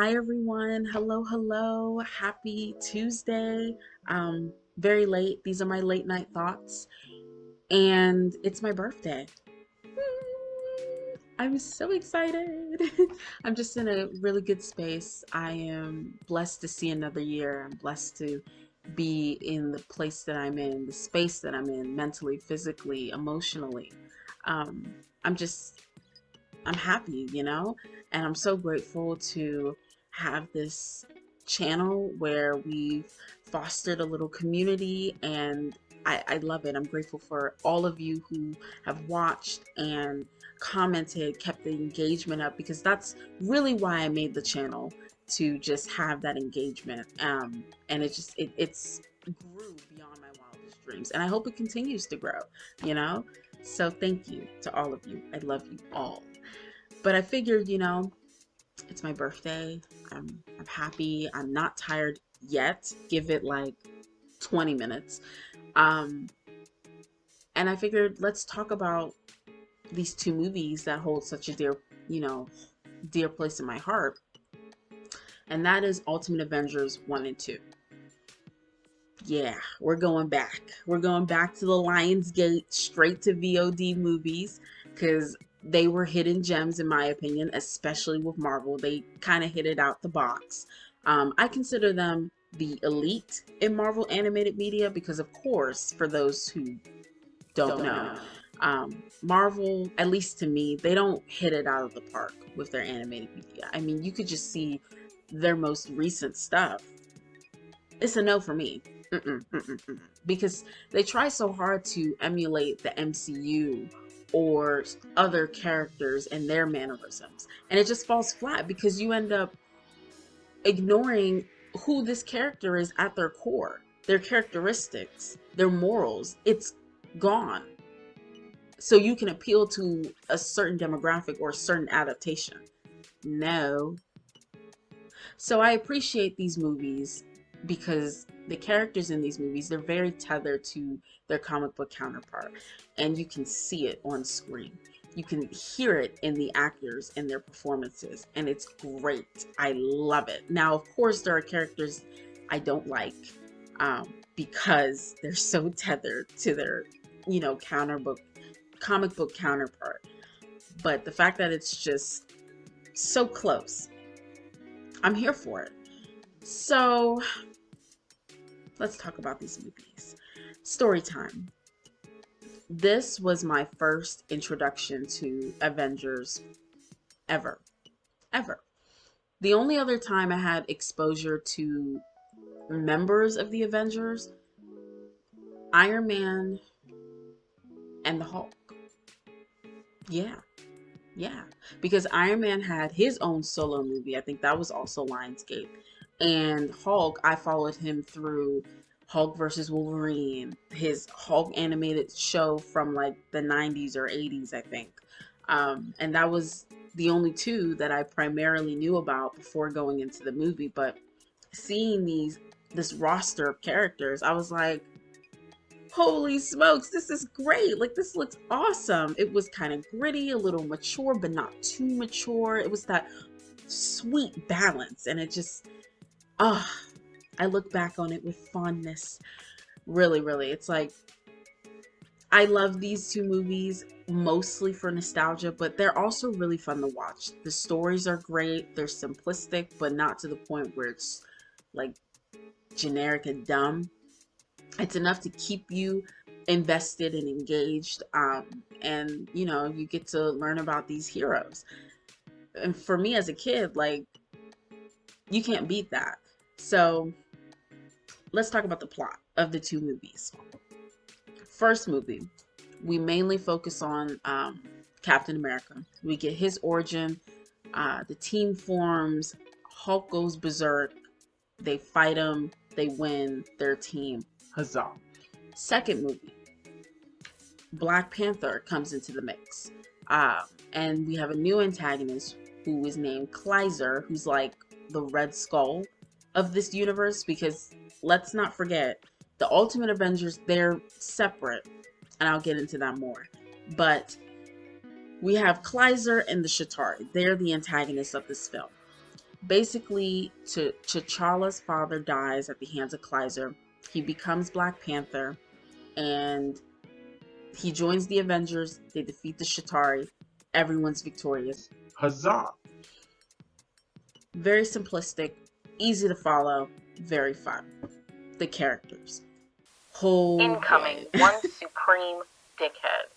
Hi everyone. Hello, hello. Happy Tuesday. Very late. These are my late night thoughts. And it's my birthday. I'm so excited. I'm just in a really good space. I am blessed to see another year. I'm blessed to be in the place that I'm in, the space that I'm in, mentally, physically, emotionally. Um, I'm just I'm happy. And I'm so grateful to have this channel where we've fostered a little community, and I love it. I'm grateful for all of you who have watched and commented, kept the engagement up, because that's really why I made the channel, to just have that engagement. And it's grew beyond my wildest dreams, and I hope it continues to grow, you know? So thank you to all of you. I love you all. But I figured, it's my birthday. I'm happy. I'm not tired yet. Give it like 20 minutes. Um, and I figured let's talk about these two movies that hold such a dear place in my heart. And that is Ultimate Avengers 1 and 2. Yeah, we're going back. We're going back to the Lionsgate straight to VOD movies, because they were hidden gems in my opinion, especially with Marvel. They kind of hit it out the box. I consider them the elite in Marvel animated media because, of course, for those who don't know, Marvel, at least to me, they don't hit it out of the park with their animated media. I mean, you could just see their most recent stuff. It's a no for me. Because they try so hard to emulate the MCU or other characters and their mannerisms, and it just falls flat because you end up ignoring who this character is at their core, their characteristics, their morals. It's gone. So you can appeal to a certain demographic or a certain adaptation. No. So I appreciate these movies because the characters in these movies, they're very tethered to their comic book counterpart, and you can see it on screen. You can hear it in the actors and their performances, and it's great. I love it. Now, of course, there are characters I don't like, because they're so tethered to their, comic book counterpart. But the fact that it's just so close, I'm here for it. So let's talk about these movies. Storytime. This was my first introduction to Avengers ever. Ever. The only other time I had exposure to members of the Avengers, Iron Man and the Hulk. Yeah. Yeah. Because Iron Man had his own solo movie. I think that was also Lionsgate. And Hulk, I followed him through Hulk versus Wolverine, his Hulk animated show from like the 90s or 80s, I think. And that was the only two that I primarily knew about before going into the movie. But seeing this roster of characters, I was like, holy smokes, this is great. Like, this looks awesome. It was kind of gritty, a little mature, but not too mature. It was that sweet balance. And it just, ah, I look back on it with fondness. Really, really. It's like, I love these two movies mostly for nostalgia, but they're also really fun to watch. The stories are great. They're simplistic, but not to the point where it's like generic and dumb. It's enough to keep you invested and engaged. And you get to learn about these heroes. And for me as a kid, like, you can't beat that. So let's talk about the plot of the two movies. First movie, we mainly focus on Captain America. We get his origin. The team forms. Hulk goes berserk. They fight him. They win. Their team. Huzzah. Second movie, Black Panther comes into the mix. And we have a new antagonist who is named Kaiser, who's like the Red Skull of this universe, because let's not forget, the Ultimate Avengers, they're separate, and I'll get into that more. But we have Kaiser and the Shatari. They're the antagonists of this film. Basically, T'Challa's father dies at the hands of Kaiser. He becomes Black Panther, and he joins the Avengers. They defeat the Shatari. Everyone's victorious. Huzzah! Very simplistic, easy to follow, very fun. The characters. Oh, Incoming boy. one supreme dickhead.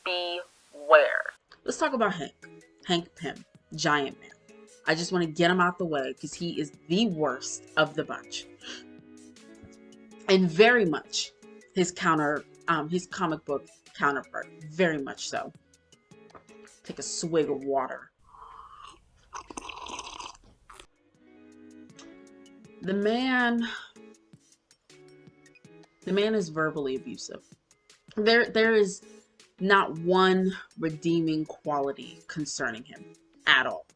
Beware. Let's talk about Hank. Hank Pym, Giant Man. I just want to get him out the way because he is the worst of the bunch. And very much his comic book counterpart. Very much so. Take a swig of water. The man is verbally abusive. There is not one redeeming quality concerning him at all.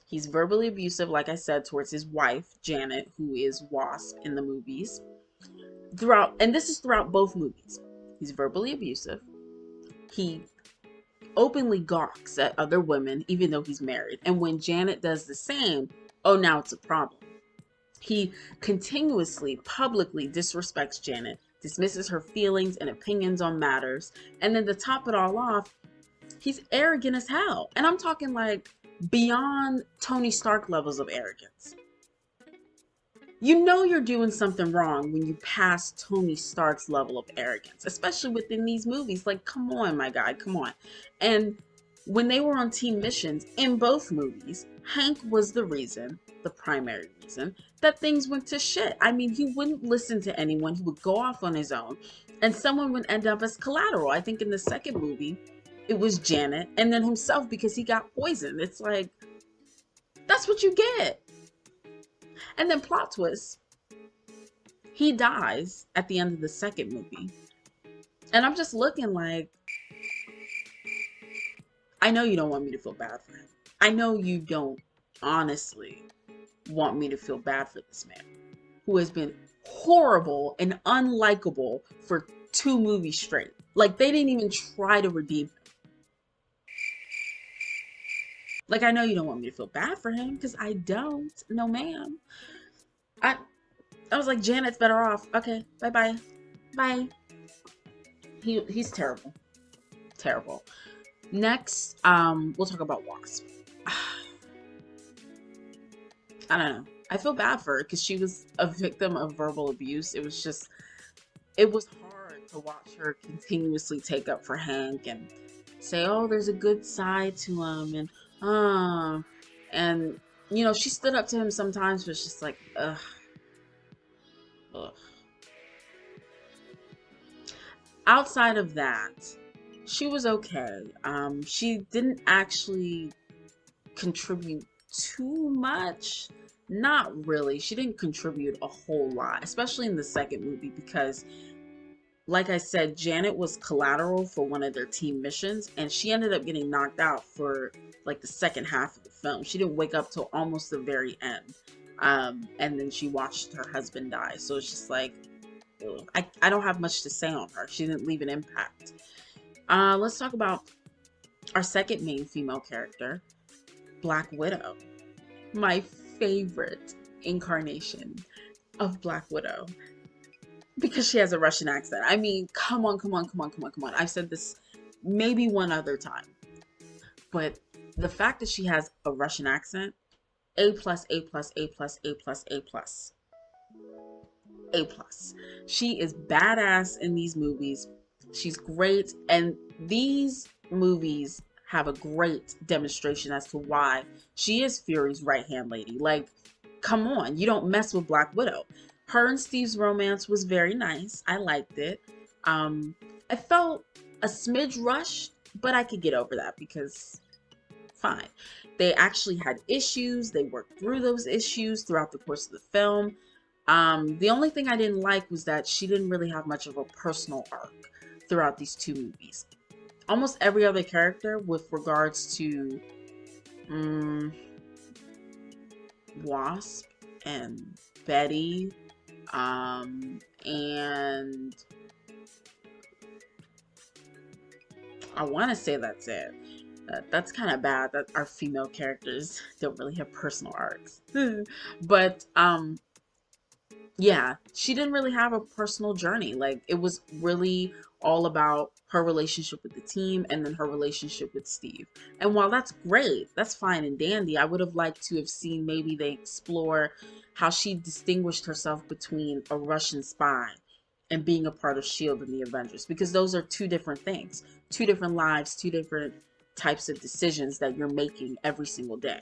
He's verbally abusive, like I said, towards his wife, Janet, who is Wasp in the movies. And this is throughout both movies. He's verbally abusive. He openly gawks at other women, even though he's married. And when Janet does the same, oh, now it's a problem. He continuously, publicly disrespects Janet, dismisses her feelings and opinions on matters, and then to top it all off, he's arrogant as hell. And I'm talking like beyond Tony Stark levels of arrogance. You know you're doing something wrong when you pass Tony Stark's level of arrogance, especially within these movies. Like, come on, my guy, come on. And when they were on team missions in both movies, Hank was the primary reason, that things went to shit. I mean, he wouldn't listen to anyone. He would go off on his own, and someone would end up as collateral. I think in the second movie, it was Janet, and then himself because he got poisoned. It's like, that's what you get. And then plot twist, he dies at the end of the second movie. And I'm just looking like, I know you don't want me to feel bad for him. I know you don't honestly want me to feel bad for this man who has been horrible and unlikable for 2 movies straight. Like, they didn't even try to redeem him. Like, I know you don't want me to feel bad for him because I don't. No, ma'am. I was like, Janet's better off. Okay, bye-bye. Bye. He's terrible. Terrible. Next, we'll talk about Wasp. I don't know. I feel bad for her because she was a victim of verbal abuse. It was hard to watch her continuously take up for Hank and say, oh, there's a good side to him, and you know, she stood up to him sometimes, but it's just like, ugh. Outside of that, she was okay. She didn't actually contribute too much. Not really. She didn't contribute a whole lot, especially in the second movie, because like I said, Janet was collateral for one of their team missions, and she ended up getting knocked out for like the second half of the film. She didn't wake up till almost the very end. And then she watched her husband die. So it's just like, I don't have much to say on her. She didn't leave an impact. Let's talk about our second main female character, Black Widow. My favorite incarnation of Black Widow. Because she has a Russian accent. I mean, come on. I've said this maybe one other time. But the fact that she has a Russian accent, A+, A+, A+, A+, A+. A+. She is badass in these movies. She's great. And these movies have a great demonstration as to why she is Fury's right-hand lady. Like, come on. You don't mess with Black Widow. Her and Steve's romance was very nice. I liked it. I felt a smidge rushed, but I could get over that because fine. They actually had issues. They worked through those issues throughout the course of the film. The only thing I didn't like was that she didn't really have much of a personal arc throughout these 2 movies. Almost every other character with regards to Wasp and Betty, and I want to say that's it. That's kind of bad that our female characters don't really have personal arcs. But yeah, she didn't really have a personal journey. Like it was really all about her relationship with the team and then her relationship with Steve. And while that's great, that's fine and dandy, I would have liked to have seen maybe they explore how she distinguished herself between a Russian spy and being a part of Shield and the Avengers, because those are two different things, two different lives, two different types of decisions that you're making every single day.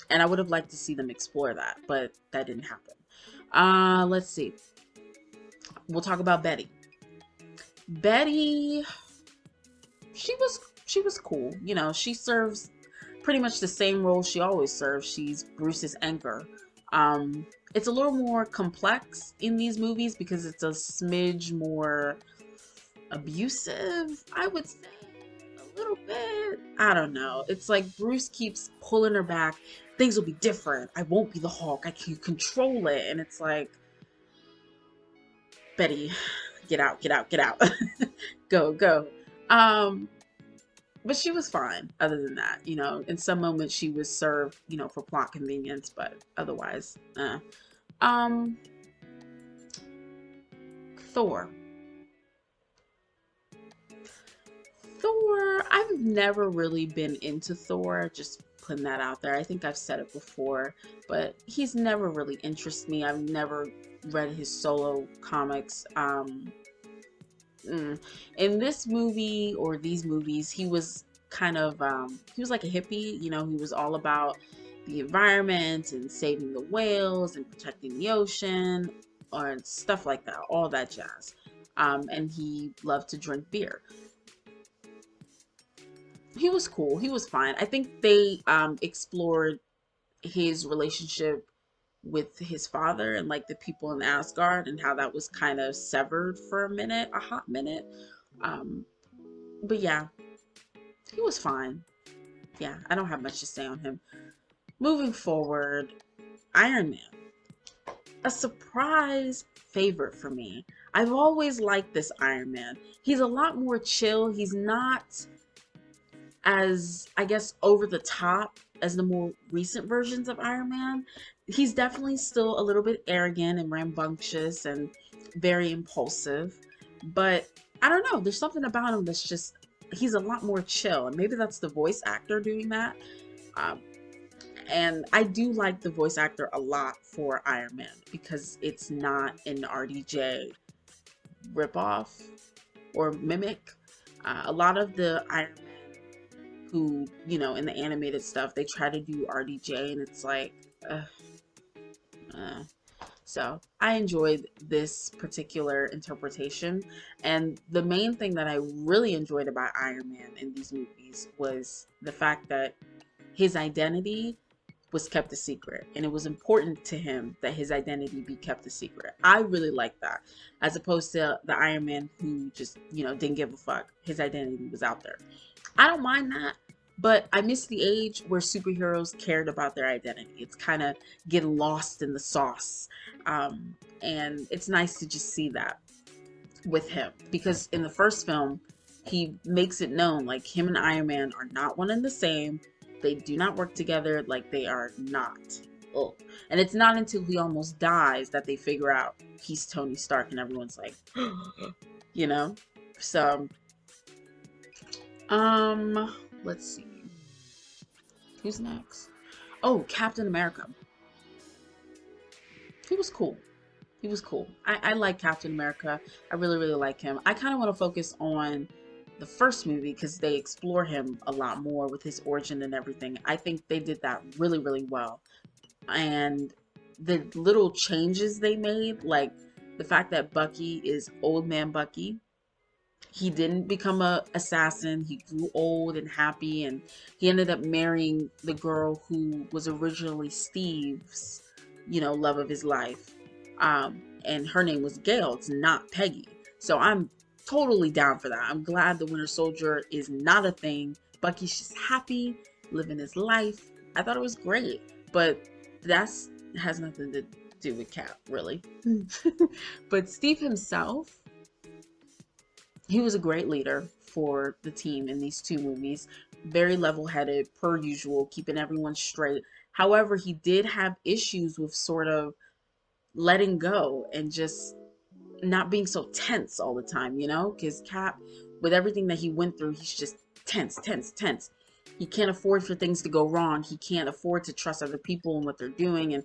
And I would have liked to see them explore that, but that didn't happen. Let's see. We'll talk about Betty. Betty, she was cool. You know, she serves pretty much the same role she always serves. She's Bruce's anchor. It's a little more complex in these movies because it's a smidge more abusive, I would say. A little bit. I don't know. It's like Bruce keeps pulling her back. Things will be different. I won't be the Hulk. I can control it. And it's like, Betty, get out, get out, get out. Go, go. Um, but she was fine other than that. You know, in some moments she was served, you know, for plot convenience, but otherwise, um, Thor. Thor, I've never really been into Thor, just putting that out there. I think I've said it before, but he's never really interested me. I've never read his solo comics. In this movie or these movies, he was kind of he was like a hippie. You know, he was all about the environment and saving the whales and protecting the ocean or stuff like that, all that jazz. And he loved to drink beer. He was cool. He was fine. I think they explored his relationship with his father and like the people in Asgard and how that was kind of severed for a minute, a hot minute. Um, but yeah, he was fine. Yeah, I don't have much to say on him. Moving forward, Iron Man, a surprise favorite for me. I've always liked this Iron Man. He's a lot more chill. He's not as, I guess, over the top as the more recent versions of Iron Man. He's definitely still a little bit arrogant and rambunctious and very impulsive. But I don't know, there's something about him that's just, he's a lot more chill. And maybe that's the voice actor doing that. Um, and I do like the voice actor a lot for Iron Man because it's not an RDJ ripoff or mimic. A lot of the Iron who, you know, in the animated stuff, they try to do RDJ and it's like, uh. So I enjoyed this particular interpretation. And the main thing that I really enjoyed about Iron Man in these movies was the fact that his identity was kept a secret. And it was important to him that his identity be kept a secret. I really like that. As opposed to the Iron Man who just, you know, didn't give a fuck. His identity was out there. I don't mind that, but I miss the age where superheroes cared about their identity. It's kind of getting lost in the sauce. And it's nice to just see that with him because in the first film, he makes it known like him and Iron Man are not one and the same. They do not work together, like they are not. Oh. And it's not until he almost dies that they figure out he's Tony Stark and everyone's like, you know? So, let's see. Who's next? Oh, Captain America. He was cool. He was cool. I like Captain America. I really, really like him. I kind of want to focus on the first movie because they explore him a lot more with his origin and everything. I think they did that really, really well. And the little changes they made, like the fact that Bucky is old man Bucky, he didn't become a assassin. He grew old and happy, and he ended up marrying the girl who was originally Steve's, you know, love of his life. And her name was Gail. It's not Peggy. So I'm totally down for that. I'm glad the Winter Soldier is not a thing. Bucky's just happy, living his life. I thought it was great, but that's has nothing to do with Cap, really. But Steve himself, He was a great leader for the team in these two movies. Very level headed, per usual, keeping everyone straight. However, he did have issues with sort of letting go and just not being so tense all the time, you know? Because Cap, with everything that he went through, he's just tense, tense, tense. He can't afford for things to go wrong. He can't afford to trust other people and what they're doing. And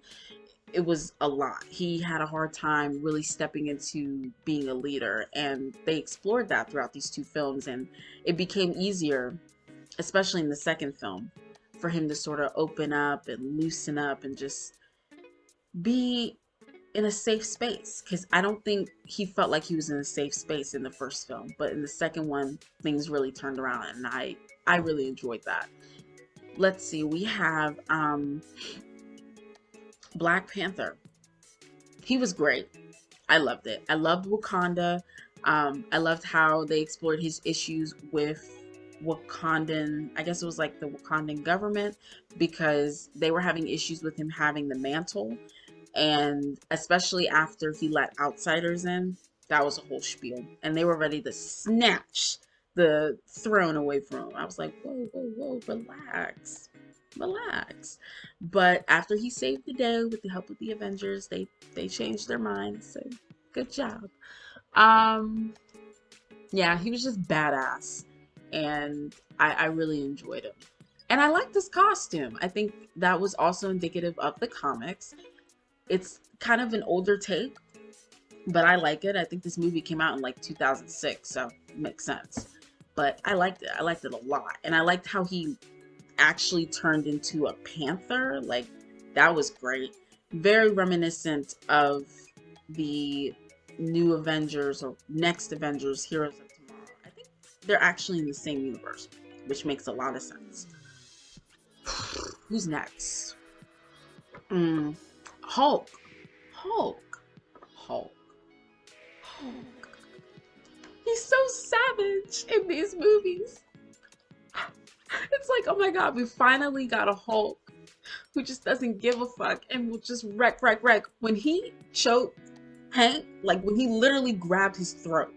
it was a lot. He had a hard time really stepping into being a leader. And they explored that throughout these two films. And it became easier, especially in the second film, for him to sort of open up and loosen up and just be in a safe space, because I don't think he felt like he was in a safe space in the first film, but in the second one things really turned around, and I really enjoyed that. Let's see, we have Black Panther. He was great. I loved it. I loved Wakanda. I loved how they explored his issues with Wakandan, I guess it was like the Wakandan government, because they were having issues with him having the mantle, and especially after he let outsiders in, that was a whole spiel, and they were ready to snatch the throne away from him. I was like, whoa, whoa, whoa, relax, relax. But after he saved the day with the help of the Avengers, they changed their minds. So good job. Um, yeah, he was just badass, and I really enjoyed him. And I liked his costume. I think that was also indicative of the comics. It's kind of an older take, but I like it. I think this movie came out in like 2006, so it makes sense. But I liked it. I liked it a lot. And I liked how he actually turned into a panther. Like, that was great. Very reminiscent of the new Avengers or next Avengers, Heroes of Tomorrow. I think they're actually in the same universe, which makes a lot of sense. Who's next? Mm, Hulk. Hulk. Hulk. Hulk. He's so savage in these movies. It's like, oh my god, we finally got a Hulk who just doesn't give a fuck and will just wreck, wreck, wreck. When he choked Hank, like when he literally grabbed his throat,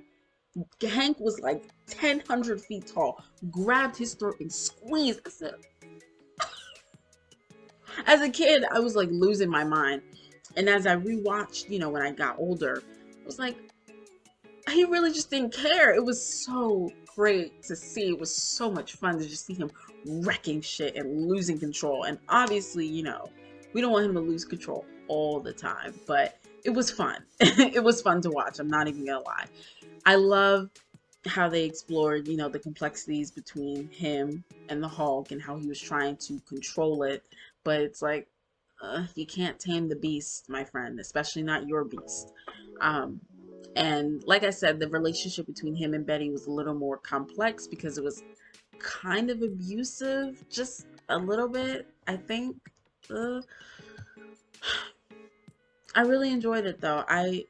Hank was like 1,000 feet tall, grabbed his throat and squeezed. I said, as a kid, I was like losing my mind. And as I rewatched, when I got older, I was like, he really just didn't care. It was so great to see. It was so much fun to just see him wrecking shit and losing control. And obviously, we don't want him to lose control all the time, but it was fun. It was fun to watch. I'm not even gonna lie. I love how they explored, the complexities between him and the Hulk and how he was trying to control it. But it's like, you can't tame the beast, my friend, especially not your beast. And like I said, the relationship between him and Betty was a little more complex because it was kind of abusive, just a little bit, I think. Uh, I really enjoyed it though. I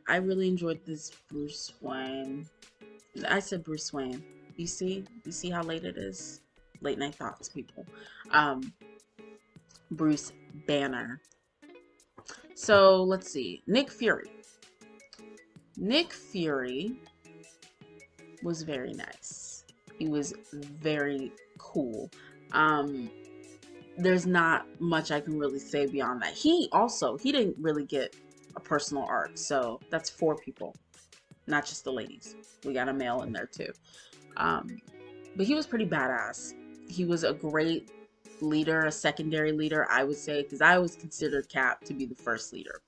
really enjoyed this Bruce Wayne. I said Bruce Wayne. You see how late it is? Late night thoughts, people. Um, Bruce Banner. So let's see. Nick Fury. Nick Fury was very nice. He was very cool. Um, there's not much I can really say beyond that. He didn't really get a personal arc, so that's 4 people, not just the ladies. We got a male in there too. Um, but he was pretty badass. He was a great leader, a secondary leader, I would say, because I always considered Cap to be the first leader.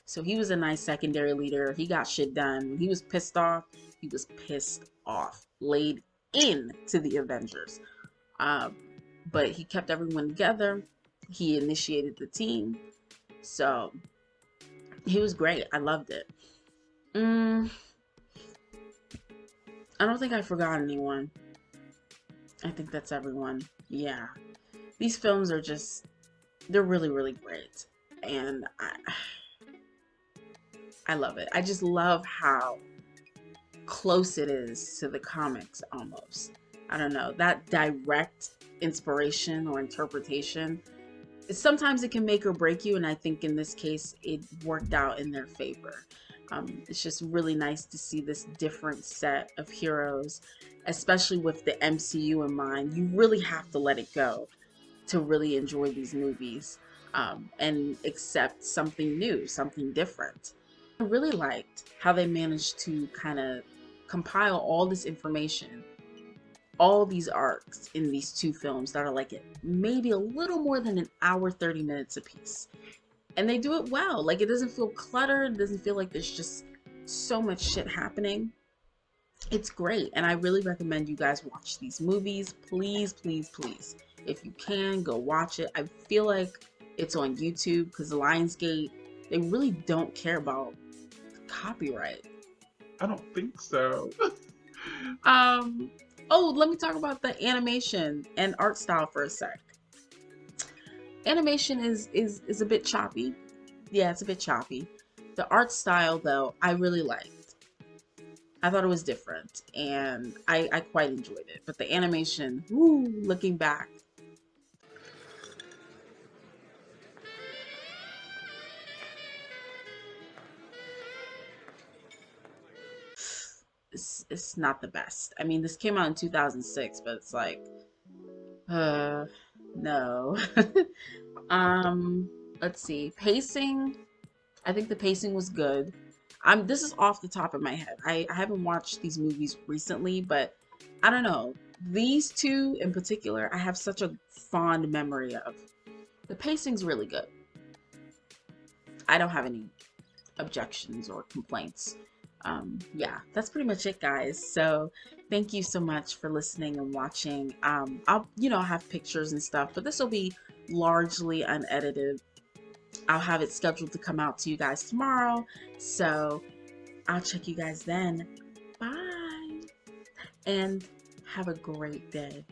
So he was a nice secondary leader. He got shit done. When he was pissed off, he was pissed off, laid in to the Avengers. Um, but he kept everyone together. He initiated the team. So he was great. I loved it. Mm, I don't think I forgot anyone. I think that's everyone. Yeah. These films are they're really, really great. And I love it. I just love how close it is to the comics almost. I don't know. That direct inspiration or interpretation, sometimes it can make or break you. And I think in this case, it worked out in their favor. It's just really nice to see this different set of heroes, especially with the MCU in mind. You really have to let it go to really enjoy these movies, and accept something new, something different. I really liked how they managed to kind of compile all this information, all these arcs in these two films that are like maybe a little more than an hour, 30 minutes apiece. And they do it well. Like, it doesn't feel cluttered, it doesn't feel like there's just so much shit happening. It's great, and I really recommend you guys watch these movies. Please, please, please. If you can, go watch it. I feel like it's on YouTube because Lionsgate, they really don't care about copyright. I don't think so. Um, oh, let me talk about the animation and art style for a sec. Animation is a bit choppy. Yeah, it's a bit choppy. The art style, though, I really liked. I thought it was different, and I quite enjoyed it. But the animation, woo, looking back, it's not the best. I mean, this came out in 2006, but it's like, uh, no. um, let's see. Pacing, I think the pacing was good. This is off the top of my head. I haven't watched these movies recently, but I don't know. These two in particular, I have such a fond memory of. The pacing's really good. I don't have any objections or complaints. Yeah, that's pretty much it, guys. So thank you so much for listening and watching. I'll, have pictures and stuff, but this will be largely unedited. I'll have it scheduled to come out to you guys tomorrow. So I'll check you guys then. Bye. And have a great day.